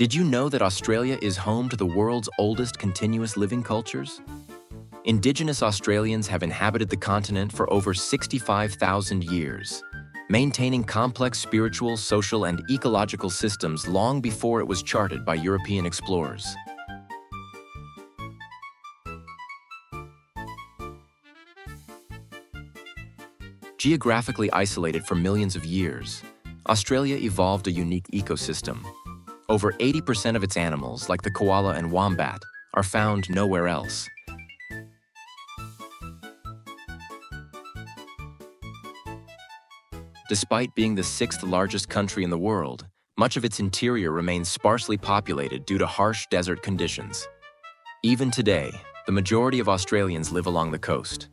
Did you know that Australia is home to the world's oldest continuous living cultures? Indigenous Australians have inhabited the continent for over 65,000 years, maintaining complex spiritual, social, and ecological systems long before it was charted by European explorers. Geographically isolated for millions of years, Australia evolved a unique ecosystem. Over 80% of its animals, like the koala and wombat, are found nowhere else. Despite being the sixth largest country in the world, much of its interior remains sparsely populated due to harsh desert conditions. Even today, the majority of Australians live along the coast.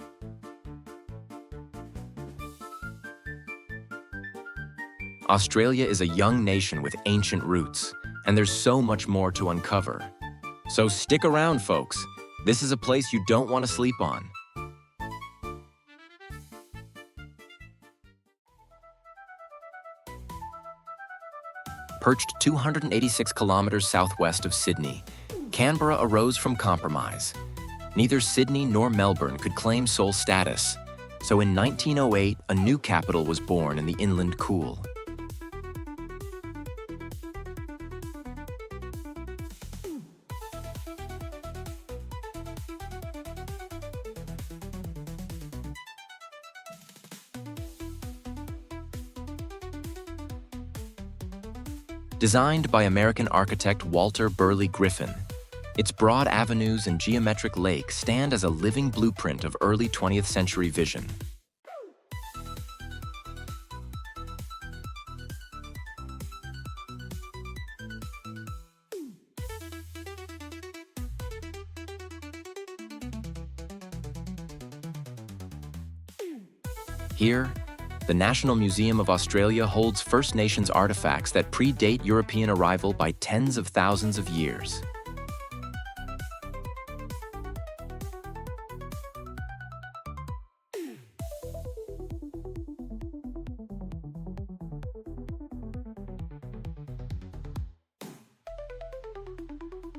Australia is a young nation with ancient roots, and there's so much more to uncover. So stick around, folks. This is a place you don't want to sleep on. Perched 286 kilometers southwest of Sydney, Canberra arose from compromise. Neither Sydney nor Melbourne could claim sole status, so in 1908, a new capital was born in the inland cool. Designed by American architect Walter Burley Griffin, its broad avenues and geometric lake stand as a living blueprint of early 20th century vision. Here, the National Museum of Australia holds First Nations artifacts that predate European arrival by tens of thousands of years.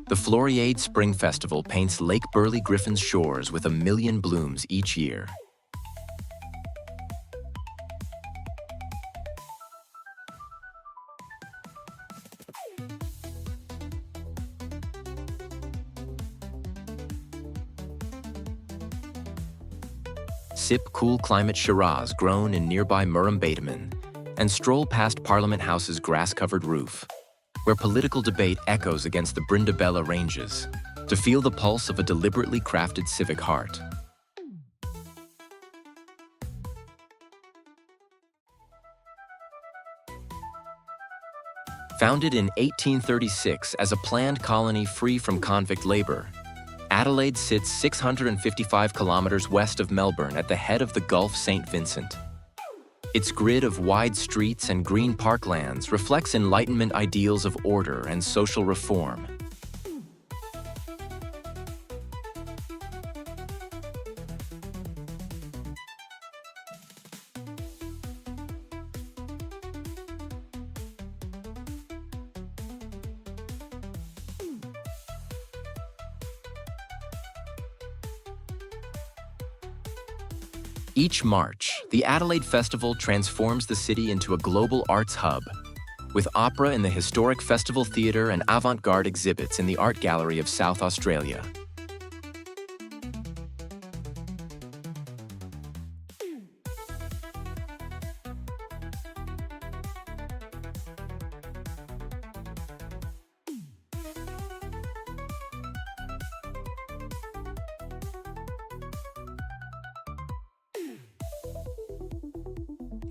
The Floriade Spring Festival paints Lake Burley Griffin's shores with 1 million blooms each year. Sip cool climate Shiraz grown in nearby Murrumbateman, and stroll past Parliament House's grass-covered roof, where political debate echoes against the Brindabella Ranges, to feel the pulse of a deliberately crafted civic heart. Founded in 1836 as a planned colony free from convict labor, Adelaide sits 655 kilometers west of Melbourne at the head of the Gulf St. Vincent. Its grid of wide streets and green parklands reflects Enlightenment ideals of order and social reform. Each March, the Adelaide Festival transforms the city into a global arts hub, with opera in the historic Festival Theatre and avant-garde exhibits in the Art Gallery of South Australia.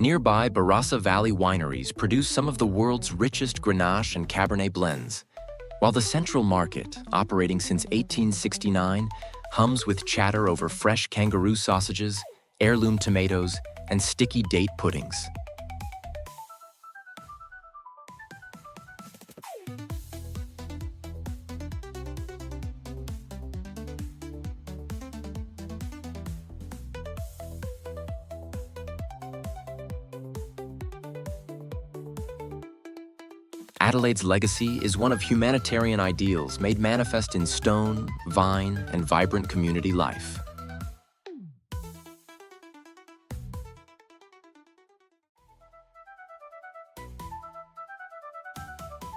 Nearby Barossa Valley wineries produce some of the world's richest Grenache and Cabernet blends, while the Central Market, operating since 1869, hums with chatter over fresh kangaroo sausages, heirloom tomatoes, and sticky date puddings. Adelaide's legacy is one of humanitarian ideals made manifest in stone, vine, and vibrant community life.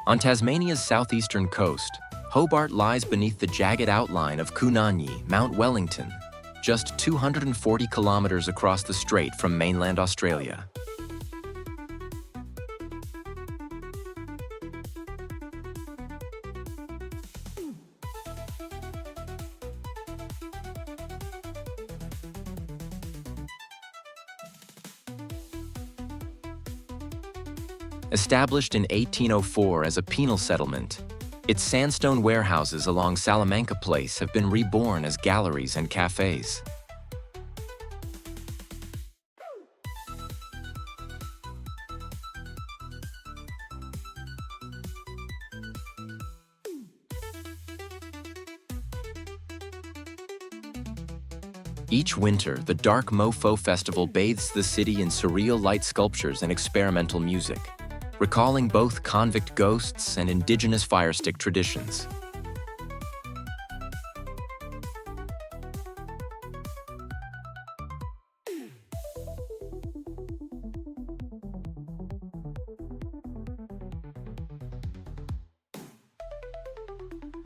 On Tasmania's southeastern coast, Hobart lies beneath the jagged outline of Kunanyi, Mount Wellington, just 240 kilometers across the strait from mainland Australia. Established in 1804 as a penal settlement, its sandstone warehouses along Salamanca Place have been reborn as galleries and cafes. Each winter, the Dark Mofo Festival bathes the city in surreal light sculptures and experimental music, recalling both convict ghosts and indigenous firestick traditions.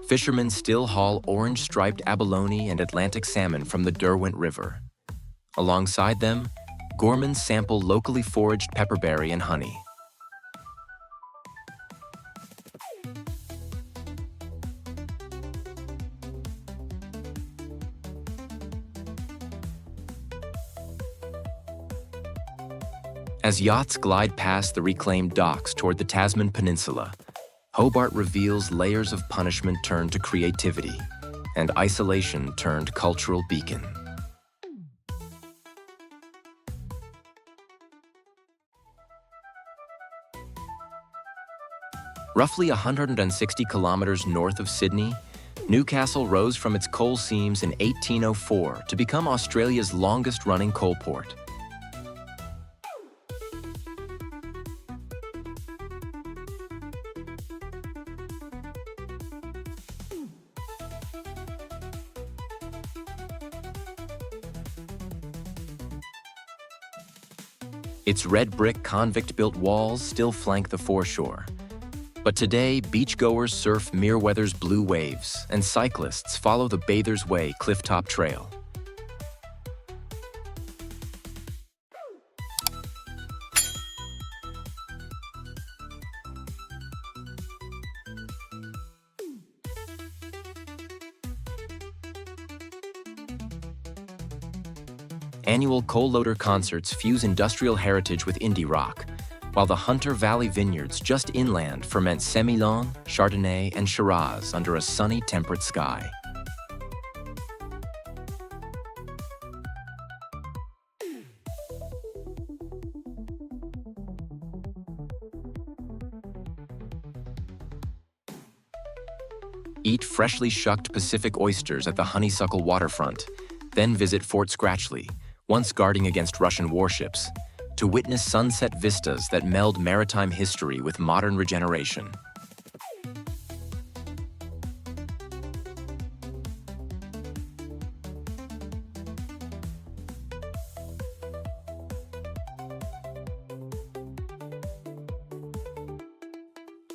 Fishermen still haul orange-striped abalone and Atlantic salmon from the Derwent River. Alongside them, gourmands sample locally foraged pepperberry and honey. As yachts glide past the reclaimed docks toward the Tasman Peninsula, Hobart reveals layers of punishment turned to creativity and isolation turned cultural beacon. Roughly 160 kilometers north of Sydney, Newcastle rose from its coal seams in 1804 to become Australia's longest-running coal port. Its red brick convict-built walls still flank the foreshore. But today, beachgoers surf Merewether's blue waves, and cyclists follow the Bather's Way clifftop trail. Annual coal loader concerts fuse industrial heritage with indie rock, while the Hunter Valley vineyards just inland ferment Semillon, Chardonnay, and Shiraz under a sunny, temperate sky. Eat freshly shucked Pacific oysters at the Honeysuckle waterfront, then visit Fort Scratchley, once guarding against Russian warships, to witness sunset vistas that meld maritime history with modern regeneration.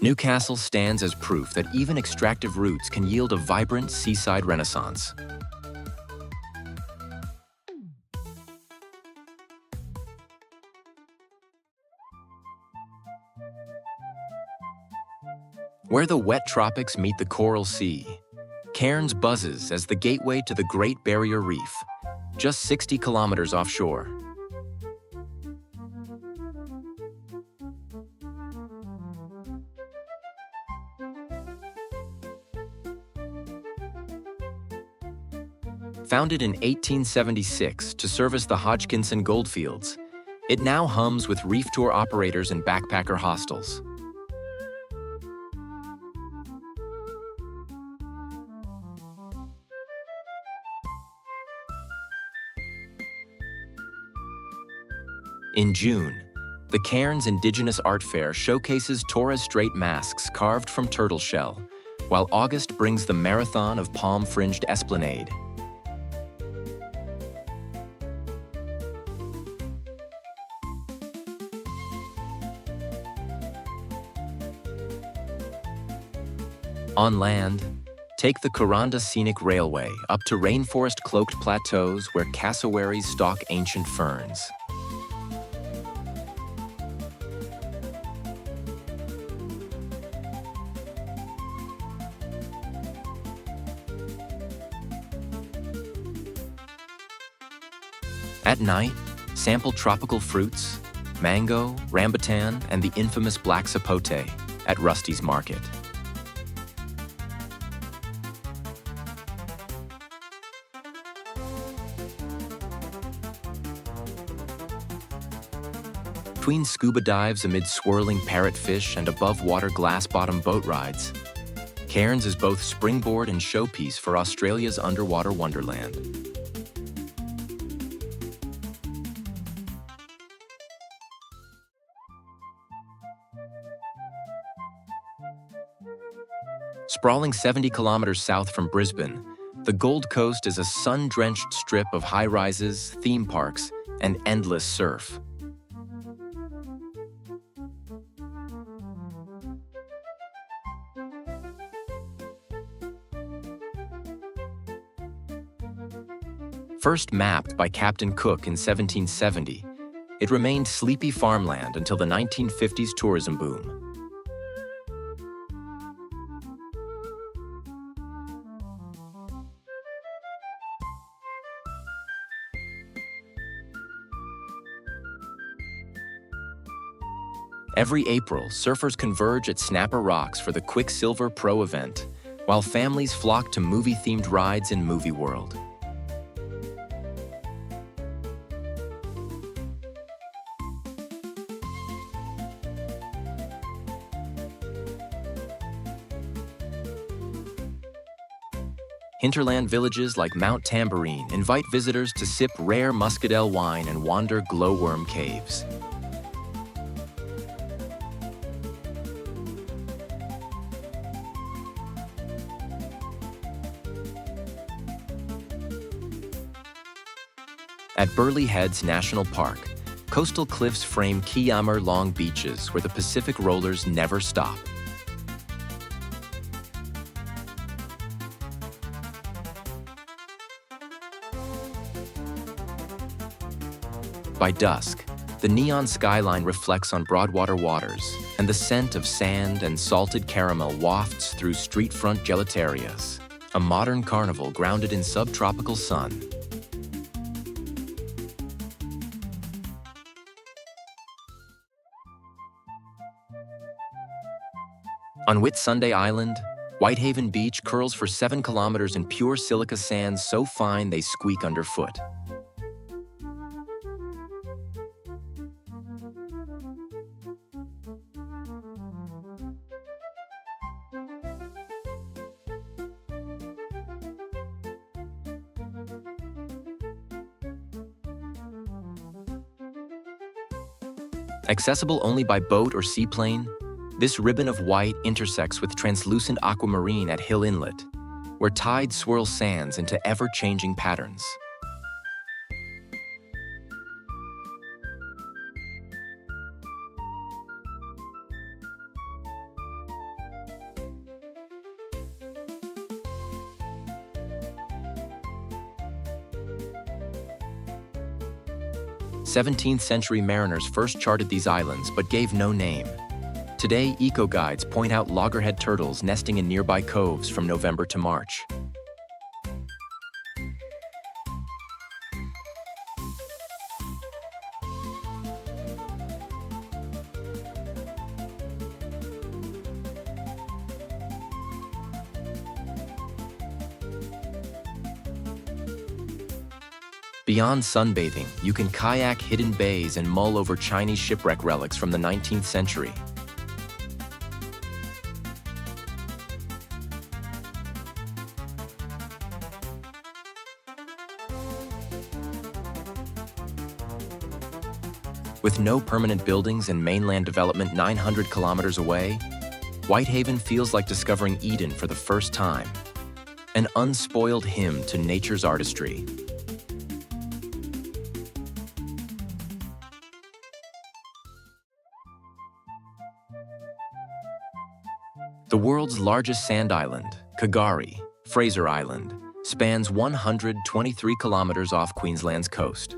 Newcastle stands as proof that even extractive routes can yield a vibrant seaside renaissance. Where the wet tropics meet the coral sea, Cairns buzzes as the gateway to the Great Barrier Reef, just 60 kilometers offshore. Founded in 1876 to service the Hodgkinson goldfields, it now hums with reef tour operators and backpacker hostels. In June, The Cairns Indigenous Art Fair showcases Torres Strait masks carved from turtle shell, while August brings the Marathon of Palm-Fringed Esplanade. On land, take the Kuranda Scenic Railway up to rainforest-cloaked plateaus where cassowaries stalk ancient ferns. At night, sample tropical fruits, mango, rambutan, and the infamous black sapote at Rusty's Market. Between scuba dives amid swirling parrotfish and above-water glass-bottom boat rides, Cairns is both springboard and showpiece for Australia's underwater wonderland. Sprawling 70 kilometers south from Brisbane, the Gold Coast is a sun-drenched strip of high-rises, theme parks, and endless surf. First mapped by Captain Cook in 1770, it remained sleepy farmland until the 1950s tourism boom. Every April, surfers converge at Snapper Rocks for the Quicksilver Pro event, while families flock to movie-themed rides in Movie World. Hinterland villages like Mount Tambourine invite visitors to sip rare muscadel wine and wander glowworm caves. At Burleigh Heads National Park, coastal cliffs frame kilometer-long beaches where the Pacific rollers never stop. By dusk, the neon skyline reflects on Broadwater waters, and the scent of sand and salted caramel wafts through street-front gelaterias, a modern carnival grounded in subtropical sun. On Whitsunday Island, Whitehaven Beach curls for 7 kilometers in pure silica sands so fine they squeak underfoot. Accessible only by boat or seaplane, this ribbon of white intersects with translucent aquamarine at Hill Inlet, where tides swirl sands into ever-changing patterns. Seventeenth-century mariners first charted these islands but gave no name. Today, eco-guides point out loggerhead turtles nesting in nearby coves from November to March. Beyond sunbathing, you can kayak hidden bays and mull over Chinese shipwreck relics from the 19th century. With no permanent buildings and mainland development 900 kilometers away, Whitehaven feels like discovering Eden for the first time, an unspoiled hymn to nature's artistry. The world's largest sand island, Fraser Island, spans 123 kilometers off Queensland's coast.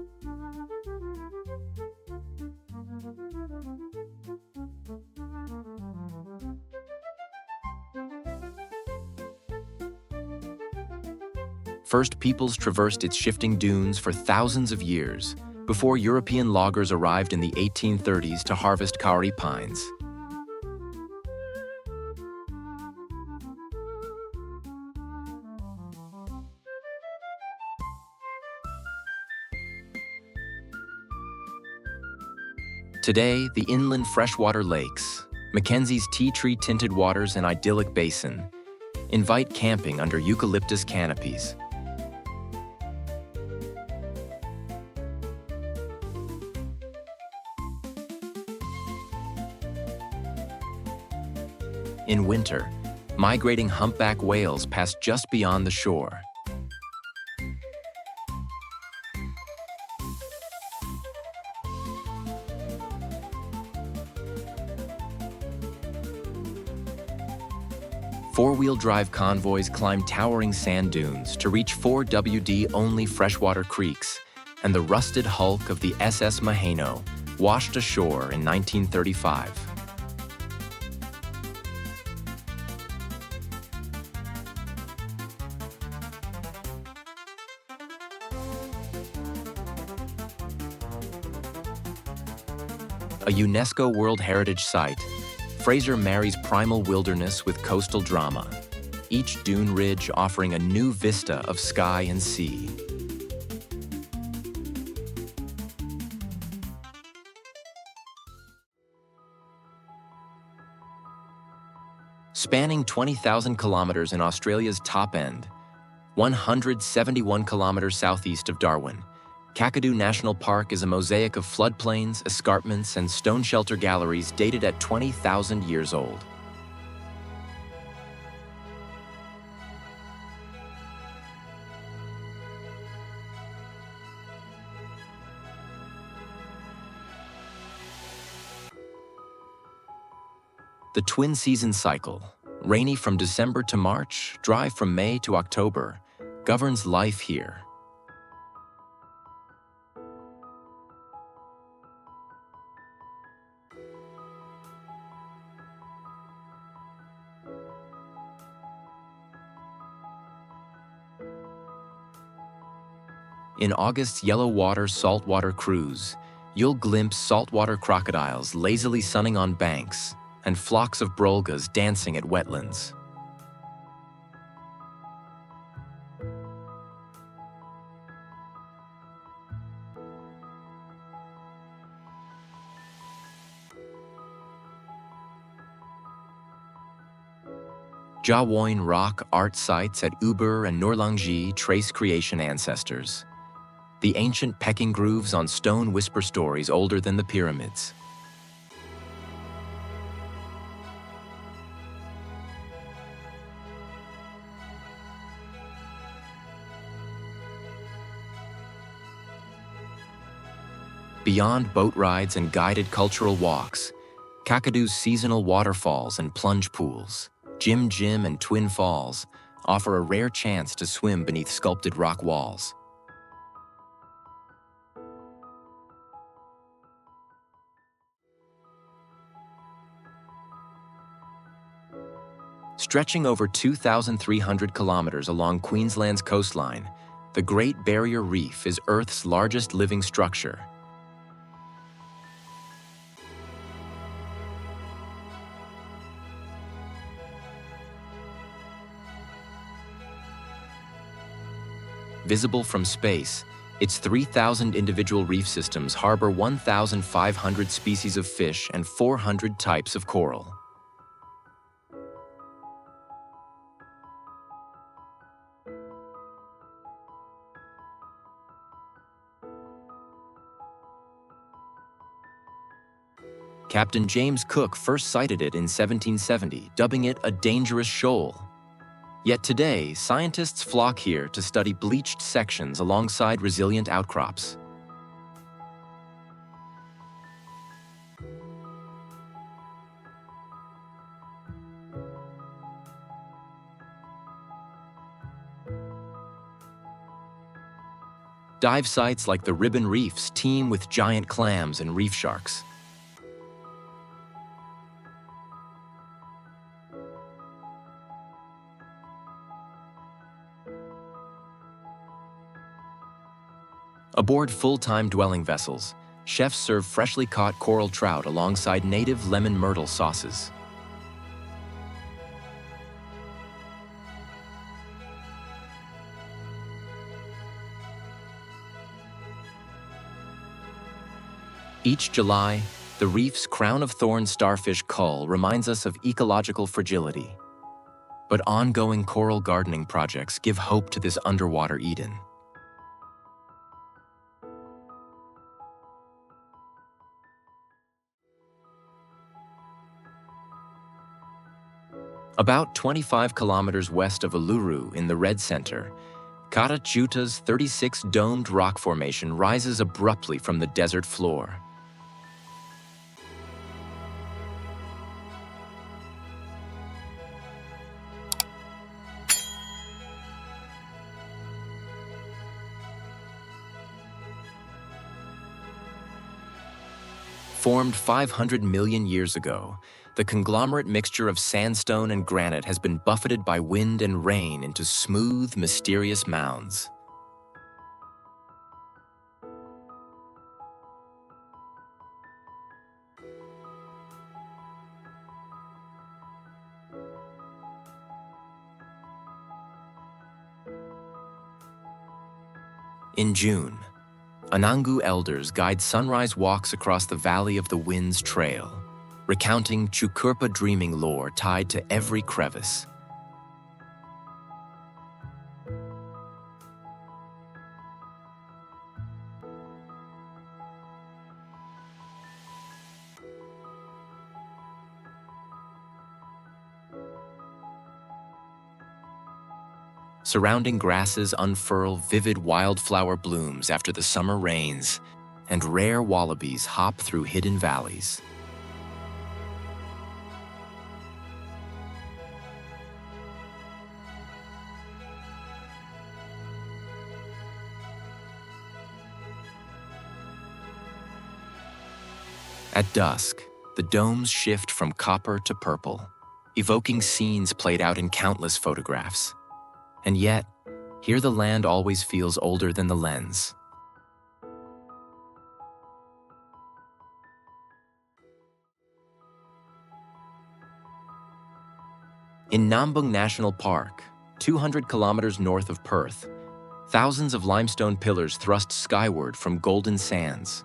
First peoples traversed its shifting dunes for thousands of years before European loggers arrived in the 1830s to harvest kauri pines. Today, the inland freshwater lakes, Mackenzie's tea tree-tinted waters and idyllic basin, invite camping under eucalyptus canopies. In winter, migrating humpback whales pass just beyond the shore. Four-wheel drive convoys climb towering sand dunes to reach 4WD-only freshwater creeks, and the rusted hulk of the SS Maheno washed ashore in 1935. A UNESCO World Heritage Site, Fraser marries primal wilderness with coastal drama, each dune ridge offering a new vista of sky and sea. Spanning 20,000 kilometers in Australia's top end, 171 kilometers southeast of Darwin, Kakadu National Park is a mosaic of floodplains, escarpments, and stone shelter galleries dated at 20,000 years old. The twin season cycle, rainy from December to March, dry from May to October, governs life here. In August's yellow water saltwater cruise, you'll glimpse saltwater crocodiles lazily sunning on banks and flocks of brolgas dancing at wetlands. Jawoyn rock art sites at Uber and Norlangi trace creation ancestors. The ancient pecking grooves on stone whisper stories older than the pyramids. Beyond boat rides and guided cultural walks, Kakadu's seasonal waterfalls and plunge pools, Jim Jim and Twin Falls, offer a rare chance to swim beneath sculpted rock walls. Stretching over 2,300 kilometers along Queensland's coastline, the Great Barrier Reef is Earth's largest living structure. Visible from space, its 3,000 individual reef systems harbor 1,500 species of fish and 400 types of coral. Captain James Cook first sighted it in 1770, dubbing it a dangerous shoal. Yet today, scientists flock here to study bleached sections alongside resilient outcrops. Dive sites like the Ribbon Reefs teem with giant clams and reef sharks. Aboard full-time dwelling vessels, chefs serve freshly caught coral trout alongside native lemon myrtle sauces. Each July, the reef's crown-of-thorns starfish cull reminds us of ecological fragility. But ongoing coral gardening projects give hope to this underwater Eden. About 25 kilometers west of Uluru in the Red Center, Kata Tjuta's 36-domed rock formation rises abruptly from the desert floor. Formed 500 million years ago, the conglomerate mixture of sandstone and granite has been buffeted by wind and rain into smooth, mysterious mounds. In June, Anangu elders guide sunrise walks across the Valley of the Winds Trail, recounting Chukurpa dreaming lore tied to every crevice. Surrounding grasses unfurl vivid wildflower blooms after the summer rains, and rare wallabies hop through hidden valleys. At dusk, the domes shift from copper to purple, evoking scenes played out in countless photographs. And yet, here the land always feels older than the lens. In Nambung National Park, 200 kilometers north of Perth, thousands of limestone pillars thrust skyward from golden sands.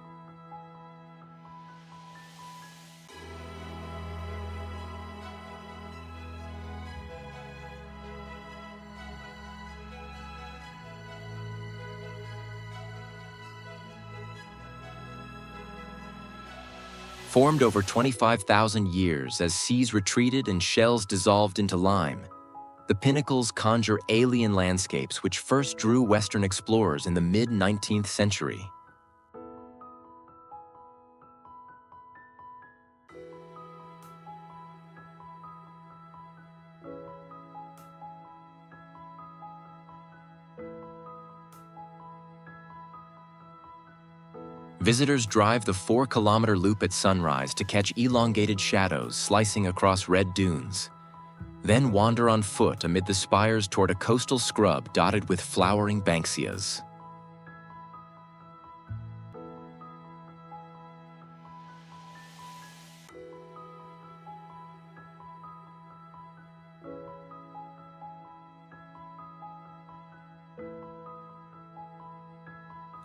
Formed over 25,000 years as seas retreated and shells dissolved into lime, the Pinnacles conjure alien landscapes which first drew Western explorers in the mid-19th century. Visitors drive the 4-kilometer loop at sunrise to catch elongated shadows slicing across red dunes, then wander on foot amid the spires toward a coastal scrub dotted with flowering banksias.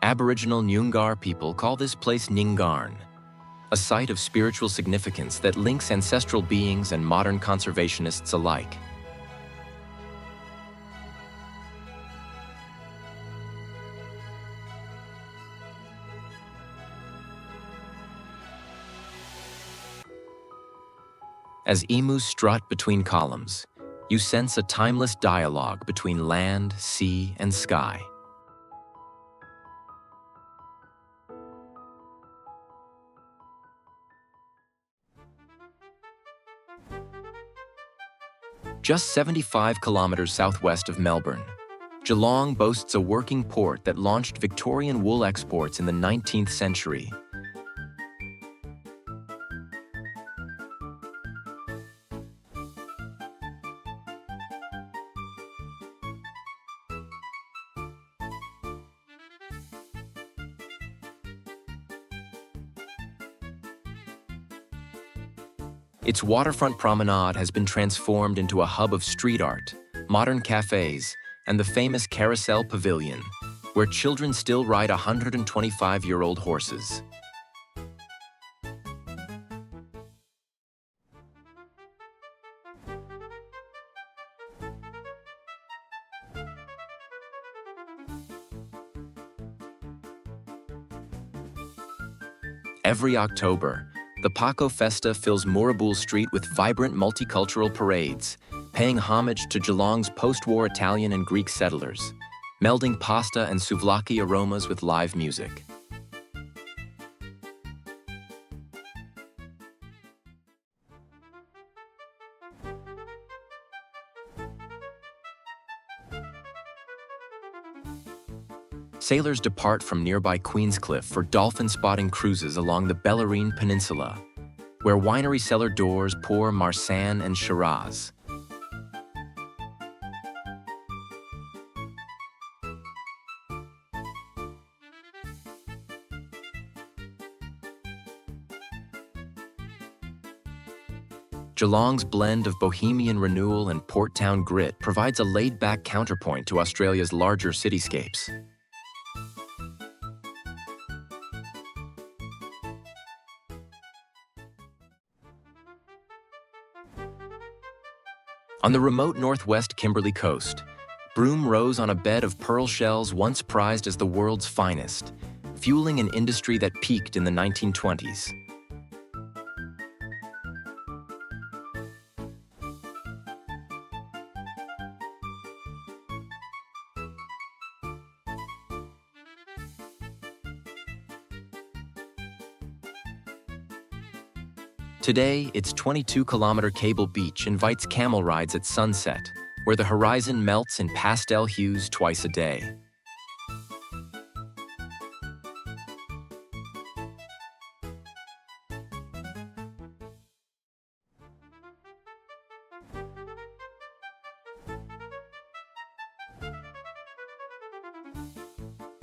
Aboriginal Nyungar people call this place Ningarn, a site of spiritual significance that links ancestral beings and modern conservationists alike. As emus strut between columns, you sense a timeless dialogue between land, sea, and sky. Just 75 kilometers southwest of Melbourne, Geelong boasts a working port that launched Victorian wool exports in the 19th century. Its waterfront promenade has been transformed into a hub of street art, modern cafes, and the famous Carousel Pavilion, where children still ride 125-year-old horses. Every October, the Paco Festa fills Moorabool Street with vibrant multicultural parades, paying homage to Geelong's post-war Italian and Greek settlers, melding pasta and souvlaki aromas with live music. Sailors depart from nearby Queenscliff for dolphin spotting cruises along the Bellarine Peninsula, where winery cellar doors pour Marsanne and Shiraz. Geelong's blend of bohemian renewal and port town grit provides a laid-back counterpoint to Australia's larger cityscapes. On the remote northwest Kimberley coast, Broome rose on a bed of pearl shells once prized as the world's finest, fueling an industry that peaked in the 1920s. Today, its 22-kilometer cable beach invites camel rides at sunset, where the horizon melts in pastel hues twice a day.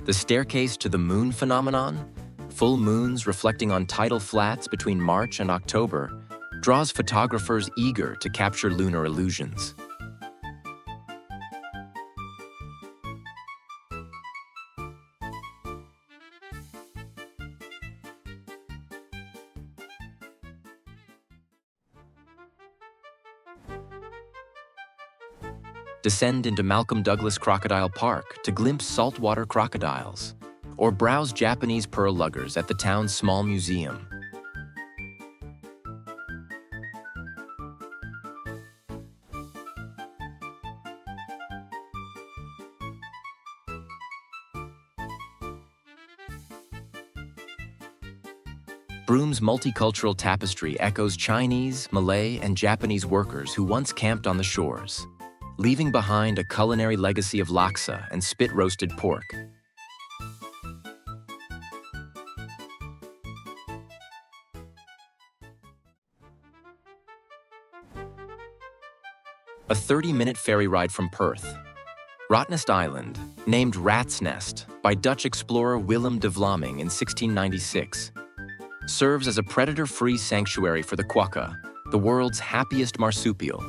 The staircase to the moon phenomenon, full moons reflecting on tidal flats between March and October, draws photographers eager to capture lunar illusions. Descend into Malcolm Douglas Crocodile Park to glimpse saltwater crocodiles, or browse Japanese pearl luggers at the town's small museum. Broome's multicultural tapestry echoes Chinese, Malay, and Japanese workers who once camped on the shores, leaving behind a culinary legacy of laksa and spit-roasted pork. A 30-minute ferry ride from Perth. Rottnest Island, named Rat's Nest by Dutch explorer Willem de Vlaming in 1696, serves as a predator-free sanctuary for the quokka, the world's happiest marsupial.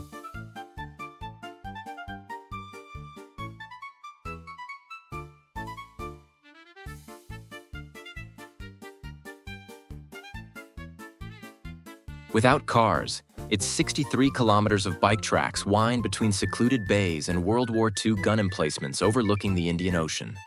Without cars, its 63 kilometers of bike tracks wind between secluded bays and World War II gun emplacements overlooking the Indian Ocean.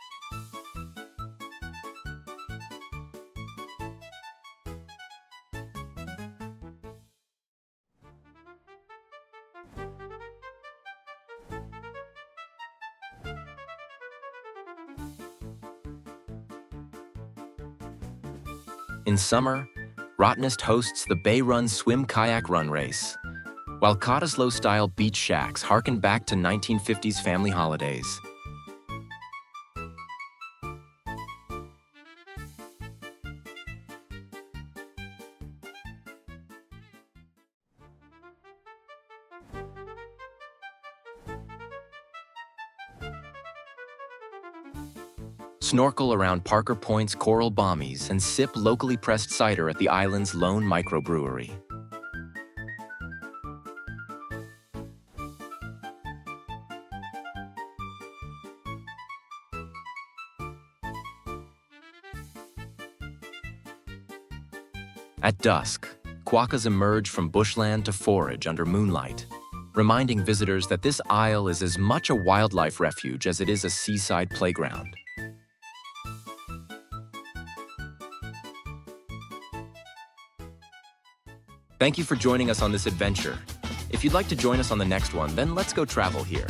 In summer, Rottnest hosts the Bay Run Swim Kayak Run race, while Kata's low-style beach shacks harken back to 1950s family holidays. Snorkel around Parker Point's coral bommies and sip locally pressed cider at the island's lone microbrewery. At dusk, quokkas emerge from bushland to forage under moonlight, reminding visitors that this isle is as much a wildlife refuge as it is a seaside playground. Thank you for joining us on this adventure. If you'd like to join us on the next one, then let's go travel here.